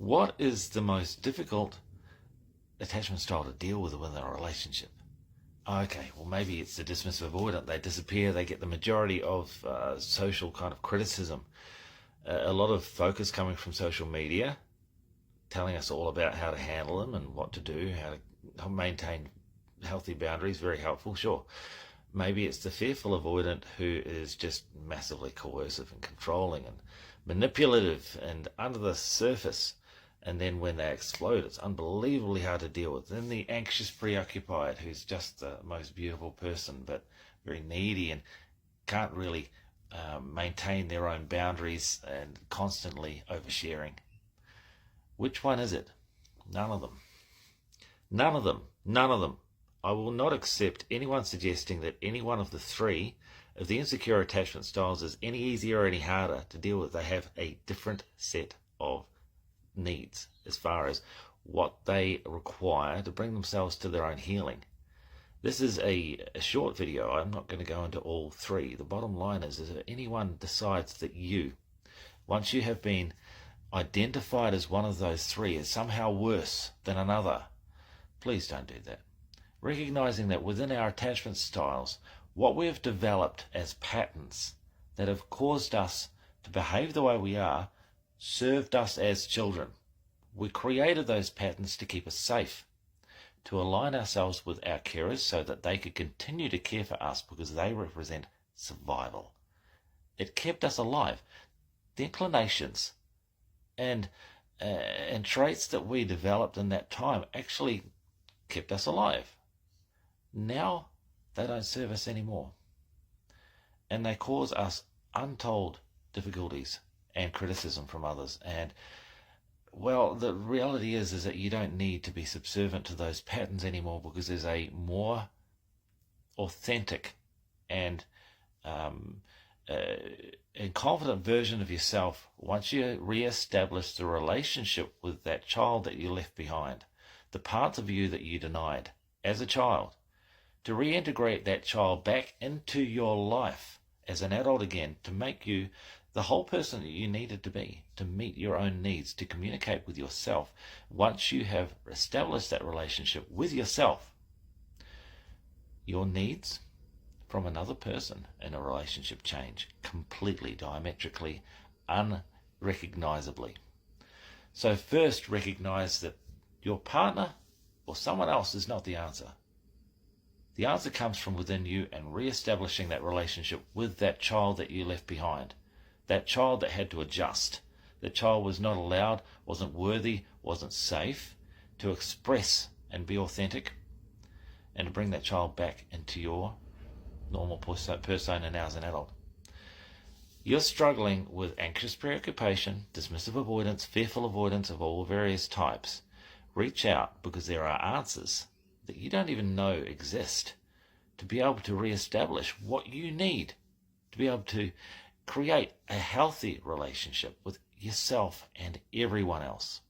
What is the most difficult attachment style to deal with within a relationship? Okay, well, maybe it's the dismissive avoidant. They disappear, they get the majority of social kind of criticism. A lot of focus coming from social media, telling us all about how to handle them and what to do, how to maintain healthy boundaries. Very helpful, sure. Maybe it's the fearful avoidant who is just massively coercive and controlling and manipulative and under the surface. And then when they explode, it's unbelievably hard to deal with. Then the anxious preoccupied, who's just the most beautiful person, but very needy and can't really maintain their own boundaries and constantly oversharing. Which one is it? None of them. None of them. None of them. I will not accept anyone suggesting that any one of the three of the insecure attachment styles is any easier or any harder to deal with. They have a different set of needs as far as what they require to bring themselves to their own healing. This is a short video. I'm not going to go into all three. The bottom line is if anyone decides that you, once you have been identified as one of those three, is somehow worse than another, please don't do that. Recognizing that within our attachment styles, what we have developed as patterns that have caused us to behave the way we are served us as children. We created those patterns to keep us safe, to align ourselves with our carers so that they could continue to care for us because they represent survival. It kept us alive. The inclinations and traits that we developed in that time actually kept us alive. Now they don't serve us anymore. And they cause us untold difficulties and criticism from others. And well, the reality is that you don't need to be subservient to those patterns anymore because there's a more authentic and confident version of yourself once you re-establish the relationship with that child that you left behind, the parts of you that you denied as a child, to reintegrate that child back into your life as an adult again, to make you the whole person that you needed to be, to meet your own needs, to communicate with yourself. Once you have established that relationship with yourself, your needs from another person in a relationship change completely, diametrically, unrecognizably. So first recognize that your partner or someone else is not the answer. The answer comes from within you and re-establishing that relationship with that child that you left behind. That child that had to adjust. That child was not allowed, wasn't worthy, wasn't safe to express and be authentic, and to bring that child back into your normal persona now as an adult. You're struggling with anxious preoccupation, dismissive avoidance, fearful avoidance of all various types. Reach out because there are answers that you don't even know exist to be able to re-establish what you need to be able to create a healthy relationship with yourself and everyone else.